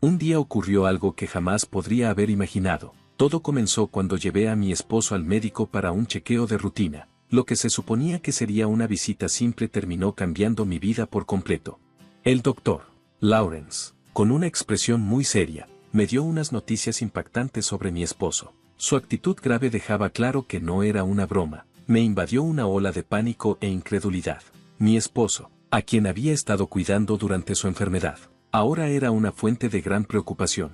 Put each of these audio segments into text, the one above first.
Un día ocurrió algo que jamás podría haber imaginado. Todo comenzó cuando llevé a mi esposo al médico para un chequeo de rutina. Lo que se suponía que sería una visita simple terminó cambiando mi vida por completo. El doctor Lawrence, con una expresión muy seria, me dio unas noticias impactantes sobre mi esposo. Su actitud grave dejaba claro que no era una broma. Me invadió una ola de pánico e incredulidad. Mi esposo, a quien había estado cuidando durante su enfermedad, ahora era una fuente de gran preocupación.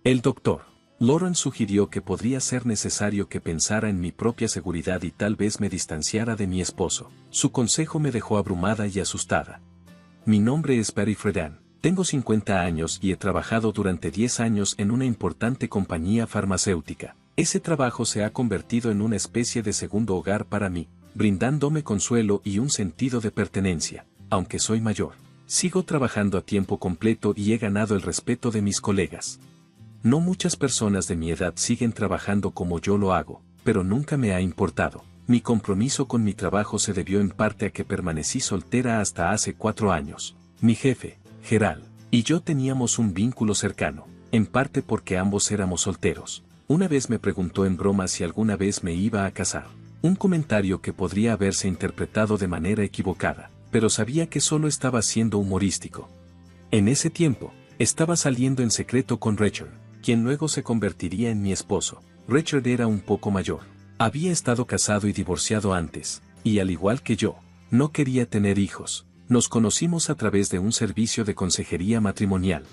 El doctor Lawrence sugirió que podría ser necesario que pensara en mi propia seguridad y tal vez me distanciara de mi esposo. Su consejo me dejó abrumada y asustada. Mi nombre es Barry Friedan, tengo 50 años y he trabajado durante 10 años en una importante compañía farmacéutica. Ese trabajo se ha convertido en una especie de segundo hogar para mí, brindándome consuelo y un sentido de pertenencia. Aunque soy mayor, sigo trabajando a tiempo completo y he ganado el respeto de mis colegas. No muchas personas de mi edad siguen trabajando como yo lo hago, pero nunca me ha importado. Mi compromiso con mi trabajo se debió en parte a que permanecí soltera hasta hace 4 años. Mi jefe, Gerald, y yo teníamos un vínculo cercano, en parte porque ambos éramos solteros. Una vez me preguntó en broma si alguna vez me iba a casar. Un comentario que podría haberse interpretado de manera equivocada, pero sabía que solo estaba siendo humorístico. En ese tiempo, estaba saliendo en secreto con Rachel, quien luego se convertiría en mi esposo. Richard era un poco mayor. Había estado casado y divorciado antes, y al igual que yo, no quería tener hijos. Nos conocimos a través de un servicio de consejería matrimonial.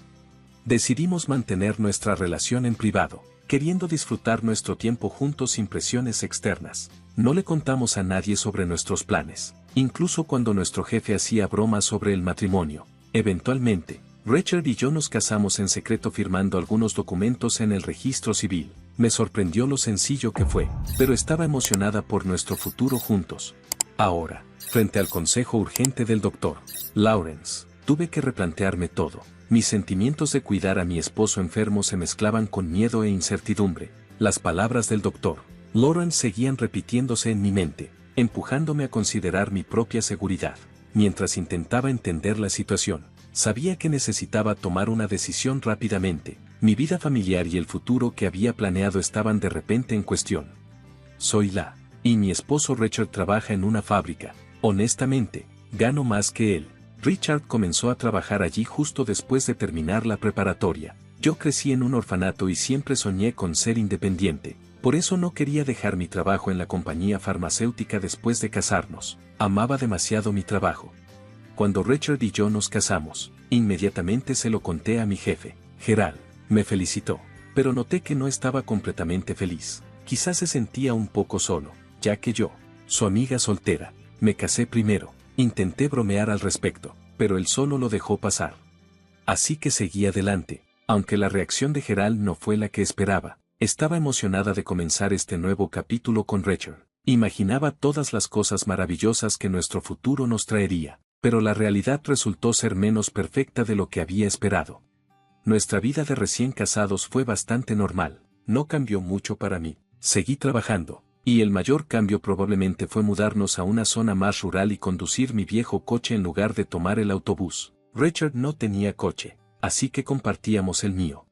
Decidimos mantener nuestra relación en privado, queriendo disfrutar nuestro tiempo juntos sin presiones externas. No le contamos a nadie sobre nuestros planes, incluso cuando nuestro jefe hacía bromas sobre el matrimonio. Eventualmente, Richard y yo nos casamos en secreto firmando algunos documentos en el registro civil. Me sorprendió lo sencillo que fue, pero estaba emocionada por nuestro futuro juntos. Ahora, frente al consejo urgente del doctor Lawrence, tuve que replantearme todo. Mis sentimientos de cuidar a mi esposo enfermo se mezclaban con miedo e incertidumbre. Las palabras del doctor Lawrence seguían repitiéndose en mi mente, empujándome a considerar mi propia seguridad. Mientras intentaba entender la situación, sabía que necesitaba tomar una decisión rápidamente. Mi vida familiar y el futuro que había planeado estaban de repente en cuestión. Y mi esposo Richard trabaja en una fábrica. Honestamente, gano más que él. Richard comenzó a trabajar allí justo después de terminar la preparatoria. Yo crecí en un orfanato y siempre soñé con ser independiente. Por eso no quería dejar mi trabajo en la compañía farmacéutica después de casarnos. Amaba demasiado mi trabajo. Cuando Richard y yo nos casamos, inmediatamente se lo conté a mi jefe, Gerald. Me felicitó, pero noté que no estaba completamente feliz. Quizás se sentía un poco solo, ya que yo, su amiga soltera, me casé primero. Intenté bromear al respecto, pero él solo lo dejó pasar. Así que seguí adelante, aunque la reacción de Gerald no fue la que esperaba. Estaba emocionada de comenzar este nuevo capítulo con Richard. Imaginaba todas las cosas maravillosas que nuestro futuro nos traería, pero la realidad resultó ser menos perfecta de lo que había esperado. Nuestra vida de recién casados fue bastante normal, no cambió mucho para mí. Seguí trabajando, y el mayor cambio probablemente fue mudarnos a una zona más rural y conducir mi viejo coche en lugar de tomar el autobús. Richard no tenía coche, así que compartíamos el mío.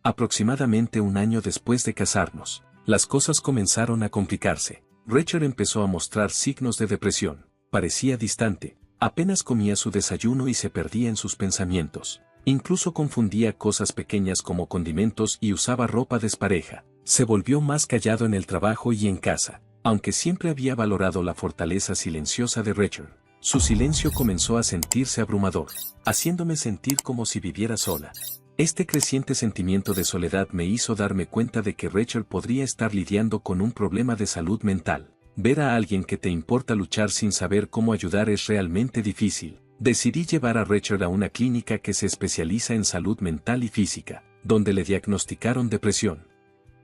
Aproximadamente un año después de casarnos, las cosas comenzaron a complicarse. Richard empezó a mostrar signos de depresión, parecía distante, apenas comía su desayuno y se perdía en sus pensamientos. Incluso confundía cosas pequeñas como condimentos y usaba ropa despareja. Se volvió más callado en el trabajo y en casa, aunque siempre había valorado la fortaleza silenciosa de Richard. Su silencio comenzó a sentirse abrumador, haciéndome sentir como si viviera sola. Este creciente sentimiento de soledad me hizo darme cuenta de que Richard podría estar lidiando con un problema de salud mental. Ver a alguien que te importa luchar sin saber cómo ayudar es realmente difícil. Decidí llevar a Richard a una clínica que se especializa en salud mental y física, donde le diagnosticaron depresión.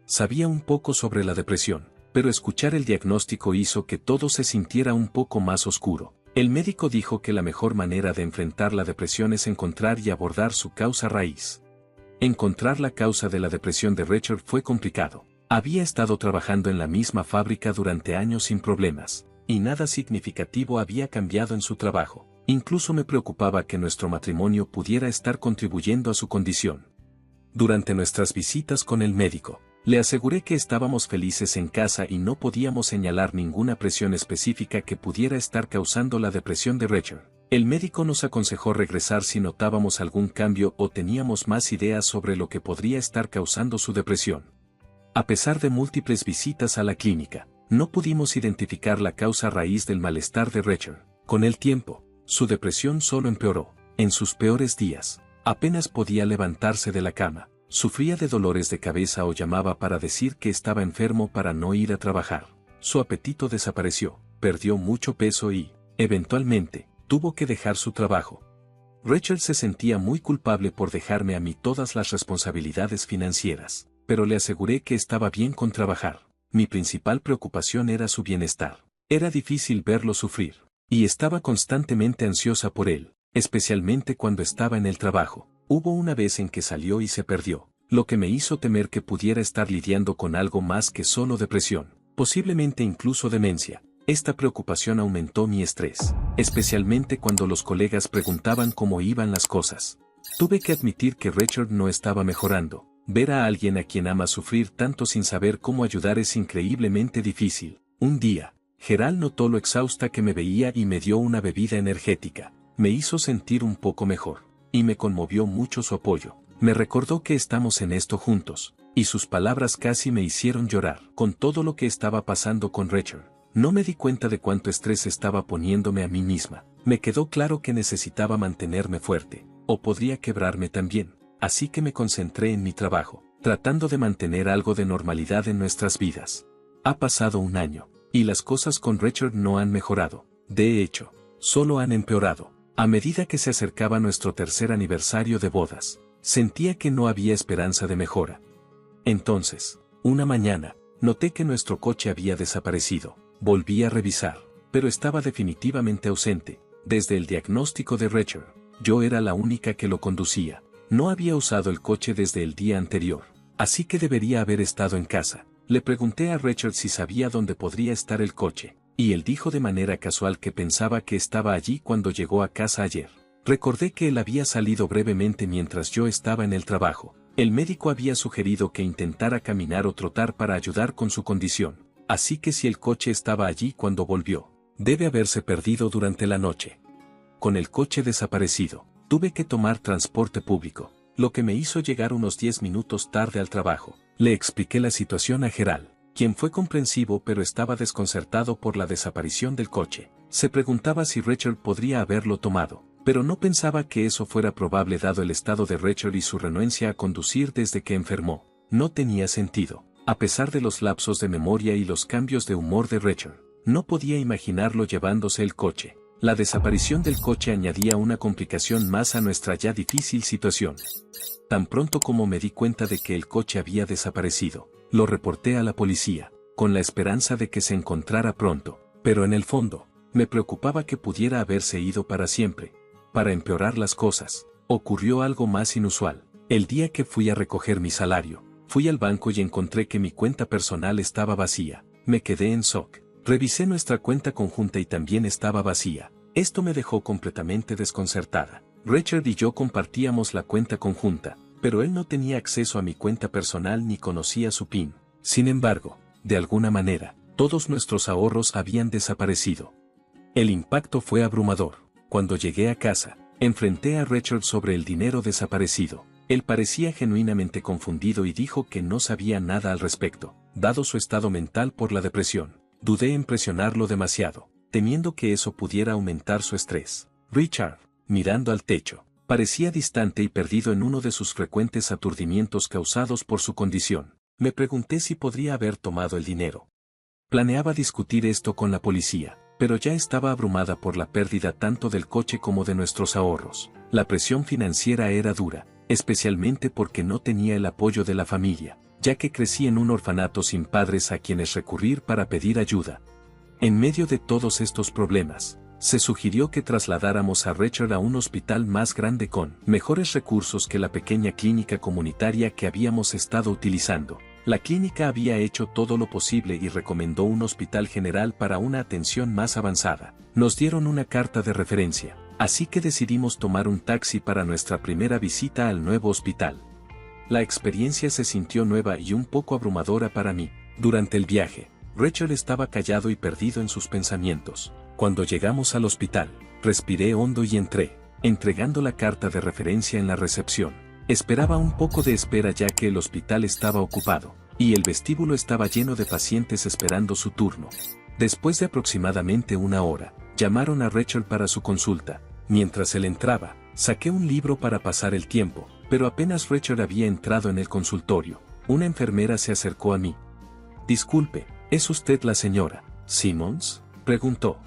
Sabía un poco sobre la depresión, pero escuchar el diagnóstico hizo que todo se sintiera un poco más oscuro. El médico dijo que la mejor manera de enfrentar la depresión es encontrar y abordar su causa raíz. Encontrar la causa de la depresión de Richard fue complicado. Había estado trabajando en la misma fábrica durante años sin problemas, y nada significativo había cambiado en su trabajo. Incluso me preocupaba que nuestro matrimonio pudiera estar contribuyendo a su condición. Durante nuestras visitas con el médico, le aseguré que estábamos felices en casa y no podíamos señalar ninguna presión específica que pudiera estar causando la depresión de Rachel. El médico nos aconsejó regresar si notábamos algún cambio o teníamos más ideas sobre lo que podría estar causando su depresión. A pesar de múltiples visitas a la clínica, no pudimos identificar la causa raíz del malestar de Rachel. Con el tiempo, su depresión solo empeoró. En sus peores días, apenas podía levantarse de la cama, sufría de dolores de cabeza o llamaba para decir que estaba enfermo para no ir a trabajar. Su apetito desapareció, perdió mucho peso y, eventualmente, tuvo que dejar su trabajo. Rachel se sentía muy culpable por dejarme a mí todas las responsabilidades financieras, pero le aseguré que estaba bien con trabajar. Mi principal preocupación era su bienestar. Era difícil verlo sufrir, y estaba constantemente ansiosa por él, especialmente cuando estaba en el trabajo. Hubo una vez en que salió y se perdió, lo que me hizo temer que pudiera estar lidiando con algo más que solo depresión, posiblemente incluso demencia. Esta preocupación aumentó mi estrés, especialmente cuando los colegas preguntaban cómo iban las cosas. Tuve que admitir que Rachel no estaba mejorando. Ver a alguien a quien ama sufrir tanto sin saber cómo ayudar es increíblemente difícil. Un día, Gerald notó lo exhausta que me veía y me dio una bebida energética. Me hizo sentir un poco mejor, y me conmovió mucho su apoyo. Me recordó que estamos en esto juntos, y sus palabras casi me hicieron llorar. Con todo lo que estaba pasando con Rachel, no me di cuenta de cuánto estrés estaba poniéndome a mí misma. Me quedó claro que necesitaba mantenerme fuerte, o podría quebrarme también, así que me concentré en mi trabajo, tratando de mantener algo de normalidad en nuestras vidas. Ha pasado un año, y las cosas con Rachel no han mejorado. De hecho, solo han empeorado. A medida que se acercaba nuestro tercer aniversario de bodas, sentía que no había esperanza de mejora. Entonces, una mañana, noté que nuestro coche había desaparecido. Volví a revisar, pero estaba definitivamente ausente. Desde el diagnóstico de Rachel, yo era la única que lo conducía. No había usado el coche desde el día anterior, así que debería haber estado en casa. Le pregunté a Rachel si sabía dónde podría estar el coche, y él dijo de manera casual que pensaba que estaba allí cuando llegó a casa ayer. Recordé que él había salido brevemente mientras yo estaba en el trabajo. El médico había sugerido que intentara caminar o trotar para ayudar con su condición. Así que si el coche estaba allí cuando volvió, debe haberse perdido durante la noche. Con el coche desaparecido, tuve que tomar transporte público, lo que me hizo llegar unos 10 minutos tarde al trabajo. Le expliqué la situación a Gerald, quien fue comprensivo pero estaba desconcertado por la desaparición del coche. Se preguntaba si Rachel podría haberlo tomado, pero no pensaba que eso fuera probable dado el estado de Rachel y su renuencia a conducir desde que enfermó. No tenía sentido. A pesar de los lapsos de memoria y los cambios de humor de Rachel, no podía imaginarlo llevándose el coche. La desaparición del coche añadía una complicación más a nuestra ya difícil situación. Tan pronto como me di cuenta de que el coche había desaparecido, lo reporté a la policía, con la esperanza de que se encontrara pronto, pero en el fondo, me preocupaba que pudiera haberse ido para siempre. Para empeorar las cosas, ocurrió algo más inusual. El día que fui a recoger mi salario, fui al banco y encontré que mi cuenta personal estaba vacía. Me quedé en shock. Revisé nuestra cuenta conjunta y también estaba vacía. Esto me dejó completamente desconcertada. Rachel y yo compartíamos la cuenta conjunta, pero él no tenía acceso a mi cuenta personal ni conocía su PIN. Sin embargo, de alguna manera, todos nuestros ahorros habían desaparecido. El impacto fue abrumador. Cuando llegué a casa, enfrenté a Rachel sobre el dinero desaparecido. Él parecía genuinamente confundido y dijo que no sabía nada al respecto, dado su estado mental por la depresión. Dudé en presionarlo demasiado, temiendo que eso pudiera aumentar su estrés. Richard, mirando al techo, parecía distante y perdido en uno de sus frecuentes aturdimientos causados por su condición. Me pregunté si podría haber tomado el dinero. Planeaba discutir esto con la policía, pero ya estaba abrumada por la pérdida tanto del coche como de nuestros ahorros. La presión financiera era dura, especialmente porque no tenía el apoyo de la familia, ya que crecí en un orfanato sin padres a quienes recurrir para pedir ayuda. En medio de todos estos problemas, se sugirió que trasladáramos a Rachel a un hospital más grande con mejores recursos que la pequeña clínica comunitaria que habíamos estado utilizando. La clínica había hecho todo lo posible y recomendó un hospital general para una atención más avanzada. Nos dieron una carta de referencia, así que decidimos tomar un taxi para nuestra primera visita al nuevo hospital. La experiencia se sintió nueva y un poco abrumadora para mí. Durante el viaje, Rachel estaba callado y perdido en sus pensamientos. Cuando llegamos al hospital, respiré hondo y entré, entregando la carta de referencia en la recepción. Esperaba un poco de espera ya que el hospital estaba ocupado, y el vestíbulo estaba lleno de pacientes esperando su turno. Después de aproximadamente una hora, llamaron a Rachel para su consulta. Mientras él entraba, saqué un libro para pasar el tiempo, pero apenas Rachel había entrado en el consultorio, una enfermera se acercó a mí. «Disculpe, ¿es usted la señora Simmons?», preguntó.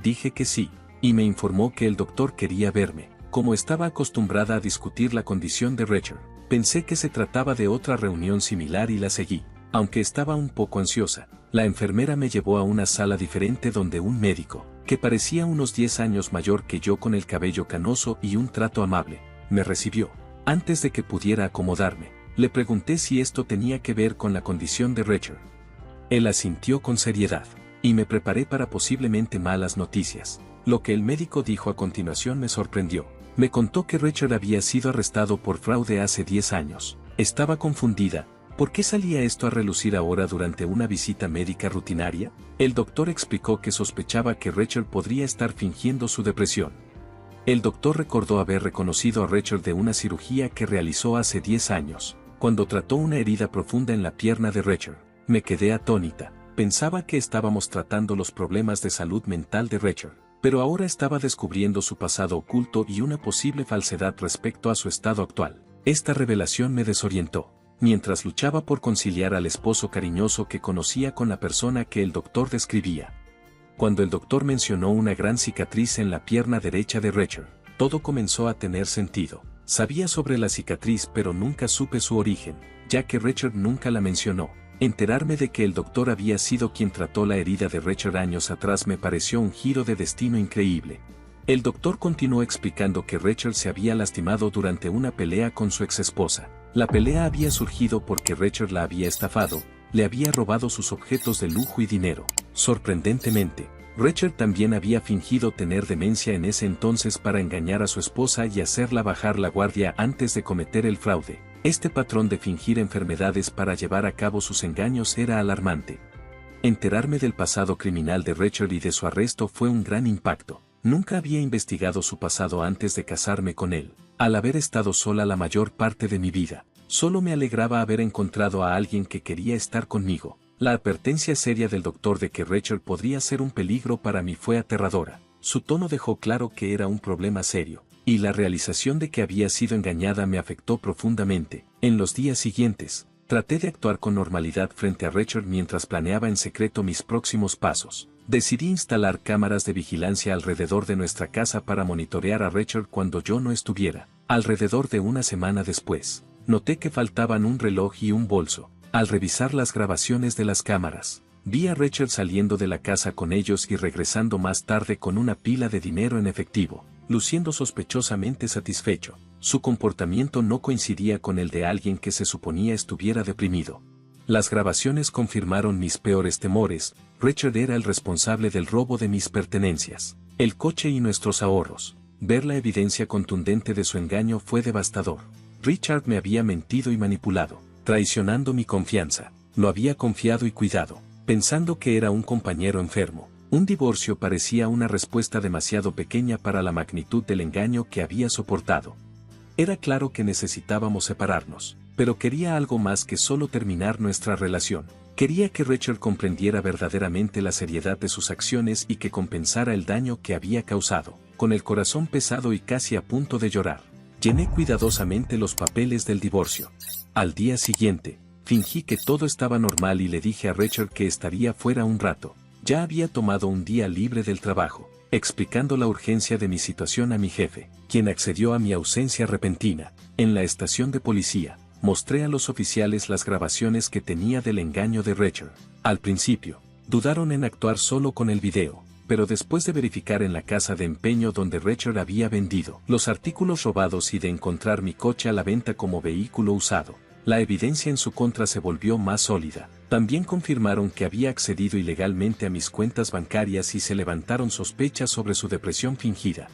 Dije que sí, y me informó que el doctor quería verme. Como estaba acostumbrada a discutir la condición de Rachel, pensé que se trataba de otra reunión similar y la seguí. Aunque estaba un poco ansiosa, la enfermera me llevó a una sala diferente donde un médico, que parecía unos 10 años mayor que yo con el cabello canoso y un trato amable, me recibió. Antes de que pudiera acomodarme, le pregunté si esto tenía que ver con la condición de Rachel. Él asintió con seriedad, y me preparé para posiblemente malas noticias. Lo que el médico dijo a continuación me sorprendió. Me contó que Rachel había sido arrestado por fraude hace 10 años. Estaba confundida. ¿Por qué salía esto a relucir ahora durante una visita médica rutinaria? El doctor explicó que sospechaba que Rachel podría estar fingiendo su depresión. El doctor recordó haber reconocido a Rachel de una cirugía que realizó hace 10 años, cuando trató una herida profunda en la pierna de Rachel. Me quedé atónita. Pensaba que estábamos tratando los problemas de salud mental de Rachel, pero ahora estaba descubriendo su pasado oculto y una posible falsedad respecto a su estado actual. Esta revelación me desorientó. Mientras luchaba por conciliar al esposo cariñoso que conocía con la persona que el doctor describía. Cuando el doctor mencionó una gran cicatriz en la pierna derecha de Rachel, todo comenzó a tener sentido. Sabía sobre la cicatriz pero nunca supe su origen, ya que Rachel nunca la mencionó. Enterarme de que el doctor había sido quien trató la herida de Rachel años atrás me pareció un giro de destino increíble. El doctor continuó explicando que Rachel se había lastimado durante una pelea con su exesposa. La pelea había surgido porque Rachel la había estafado, le había robado sus objetos de lujo y dinero. Sorprendentemente, Rachel también había fingido tener demencia en ese entonces para engañar a su esposa y hacerla bajar la guardia antes de cometer el fraude. Este patrón de fingir enfermedades para llevar a cabo sus engaños era alarmante. Enterarme del pasado criminal de Rachel y de su arresto fue un gran impacto. Nunca había investigado su pasado antes de casarme con él. Al haber estado sola la mayor parte de mi vida, solo me alegraba haber encontrado a alguien que quería estar conmigo. La advertencia seria del doctor de que Rachel podría ser un peligro para mí fue aterradora. Su tono dejó claro que era un problema serio, y la realización de que había sido engañada me afectó profundamente. En los días siguientes, traté de actuar con normalidad frente a Rachel mientras planeaba en secreto mis próximos pasos. Decidí instalar cámaras de vigilancia alrededor de nuestra casa para monitorear a Rachel cuando yo no estuviera. Alrededor de una semana después, noté que faltaban un reloj y un bolso. Al revisar las grabaciones de las cámaras, vi a Rachel saliendo de la casa con ellos y regresando más tarde con una pila de dinero en efectivo, luciendo sospechosamente satisfecho. Su comportamiento no coincidía con el de alguien que se suponía estuviera deprimido. Las grabaciones confirmaron mis peores temores. Rachel era el responsable del robo de mis pertenencias, el coche y nuestros ahorros. Ver la evidencia contundente de su engaño fue devastador. Richard me había mentido y manipulado, traicionando mi confianza. Lo había confiado y cuidado, pensando que era un compañero enfermo. Un divorcio parecía una respuesta demasiado pequeña para la magnitud del engaño que había soportado. Era claro que necesitábamos separarnos, pero quería algo más que solo terminar nuestra relación. Quería que Rachel comprendiera verdaderamente la seriedad de sus acciones y que compensara el daño que había causado. Con el corazón pesado y casi a punto de llorar, llené cuidadosamente los papeles del divorcio. Al día siguiente, fingí que todo estaba normal y le dije a Rachel que estaría fuera un rato. Ya había tomado un día libre del trabajo, explicando la urgencia de mi situación a mi jefe, quien accedió a mi ausencia repentina. En la estación de policía, mostré a los oficiales las grabaciones que tenía del engaño de Rachel. Al principio, dudaron en actuar solo con el video, pero después de verificar en la casa de empeño donde Rachel había vendido los artículos robados y de encontrar mi coche a la venta como vehículo usado, la evidencia en su contra se volvió más sólida. También confirmaron que había accedido ilegalmente a mis cuentas bancarias y se levantaron sospechas sobre su depresión fingida.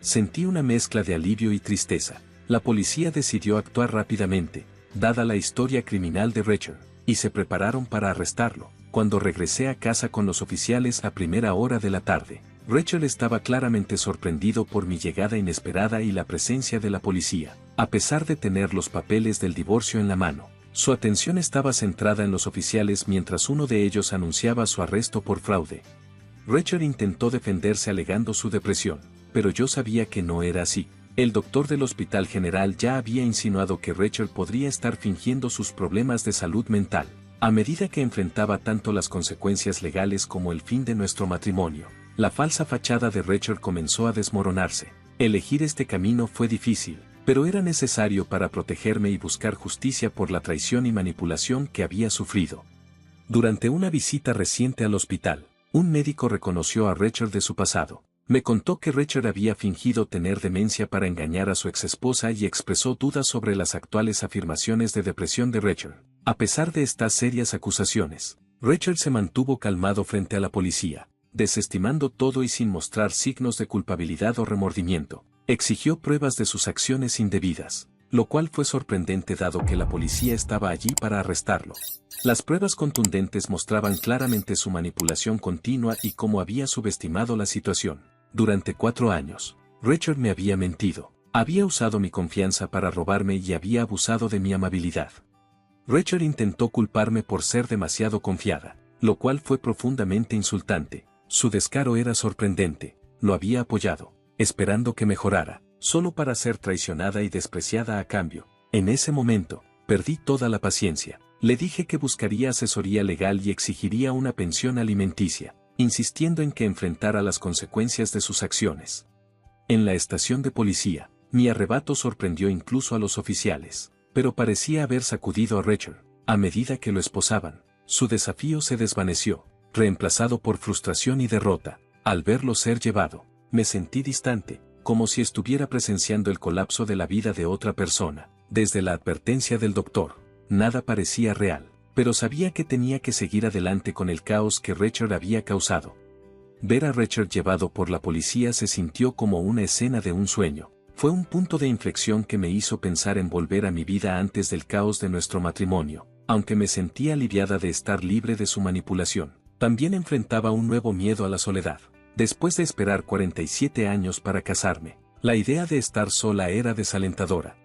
Sentí una mezcla de alivio y tristeza. La policía decidió actuar rápidamente, dada la historia criminal de Rachel, y se prepararon para arrestarlo. Cuando regresé a casa con los oficiales a primera hora de la tarde, Rachel estaba claramente sorprendido por mi llegada inesperada y la presencia de la policía. A pesar de tener los papeles del divorcio en la mano, su atención estaba centrada en los oficiales mientras uno de ellos anunciaba su arresto por fraude. Rachel intentó defenderse alegando su depresión, pero yo sabía que no era así. El doctor del hospital general ya había insinuado que Rachel podría estar fingiendo sus problemas de salud mental. A medida que enfrentaba tanto las consecuencias legales como el fin de nuestro matrimonio, la falsa fachada de Rachel comenzó a desmoronarse. Elegir este camino fue difícil, pero era necesario para protegerme y buscar justicia por la traición y manipulación que había sufrido. Durante una visita reciente al hospital, un médico reconoció a Rachel de su pasado. Me contó que Rachel había fingido tener demencia para engañar a su exesposa y expresó dudas sobre las actuales afirmaciones de depresión de Rachel. A pesar de estas serias acusaciones, Rachel se mantuvo calmado frente a la policía, desestimando todo y sin mostrar signos de culpabilidad o remordimiento. Exigió pruebas de sus acciones indebidas, lo cual fue sorprendente dado que la policía estaba allí para arrestarlo. Las pruebas contundentes mostraban claramente su manipulación continua y cómo había subestimado la situación. Durante 4 años, Rachel me había mentido, había usado mi confianza para robarme y había abusado de mi amabilidad. Rachel intentó culparme por ser demasiado confiada, lo cual fue profundamente insultante. Su descaro era sorprendente, lo había apoyado, esperando que mejorara, solo para ser traicionada y despreciada a cambio. En ese momento, perdí toda la paciencia. Le dije que buscaría asesoría legal y exigiría una pensión alimenticia, insistiendo en que enfrentara las consecuencias de sus acciones. En la estación de policía, mi arrebato sorprendió incluso a los oficiales, pero parecía haber sacudido a Rachel. A medida que lo esposaban, su desafío se desvaneció, reemplazado por frustración y derrota. Al verlo ser llevado, me sentí distante, como si estuviera presenciando el colapso de la vida de otra persona. Desde la advertencia del doctor, nada parecía real, pero sabía que tenía que seguir adelante con el caos que Rachel había causado. Ver a Rachel llevado por la policía se sintió como una escena de un sueño. Fue un punto de inflexión que me hizo pensar en volver a mi vida antes del caos de nuestro matrimonio. Aunque me sentía aliviada de estar libre de su manipulación, también enfrentaba un nuevo miedo a la soledad. Después de esperar 47 años para casarme, la idea de estar sola era desalentadora.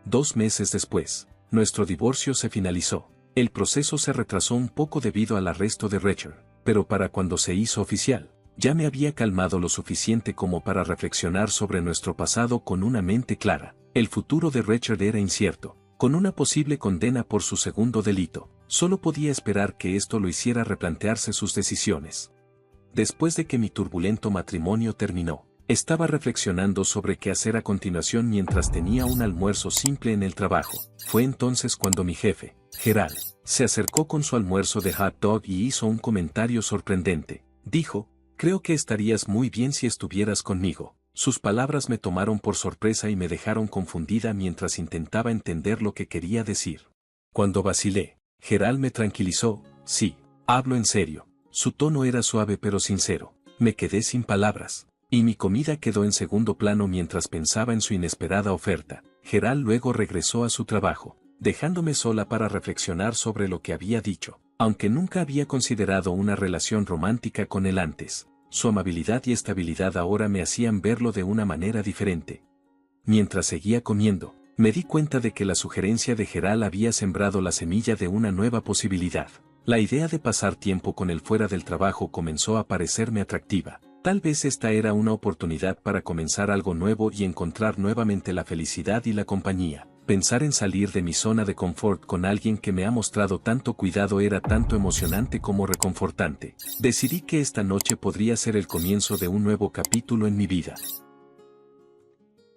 2 meses después, nuestro divorcio se finalizó. El proceso se retrasó un poco debido al arresto de Rachel, pero para cuando se hizo oficial, ya me había calmado lo suficiente como para reflexionar sobre nuestro pasado con una mente clara. El futuro de Rachel era incierto, con una posible condena por su segundo delito. Solo podía esperar que esto lo hiciera replantearse sus decisiones. Después de que mi turbulento matrimonio terminó, estaba reflexionando sobre qué hacer a continuación mientras tenía un almuerzo simple en el trabajo. Fue entonces cuando mi jefe, Gerald, se acercó con su almuerzo de hot dog y hizo un comentario sorprendente. Dijo: «Creo que estarías muy bien si estuvieras conmigo». Sus palabras me tomaron por sorpresa y me dejaron confundida mientras intentaba entender lo que quería decir. Cuando vacilé, Gerald me tranquilizó: «Sí, hablo en serio». Su tono era suave pero sincero. Me quedé sin palabras, y mi comida quedó en segundo plano mientras pensaba en su inesperada oferta. Gerald luego regresó a su trabajo, dejándome sola para reflexionar sobre lo que había dicho. Aunque nunca había considerado una relación romántica con él antes, su amabilidad y estabilidad ahora me hacían verlo de una manera diferente. Mientras seguía comiendo, me di cuenta de que la sugerencia de Gerald había sembrado la semilla de una nueva posibilidad. La idea de pasar tiempo con él fuera del trabajo comenzó a parecerme atractiva. Tal vez esta era una oportunidad para comenzar algo nuevo y encontrar nuevamente la felicidad y la compañía. Pensar en salir de mi zona de confort con alguien que me ha mostrado tanto cuidado era tanto emocionante como reconfortante. Decidí que esta noche podría ser el comienzo de un nuevo capítulo en mi vida.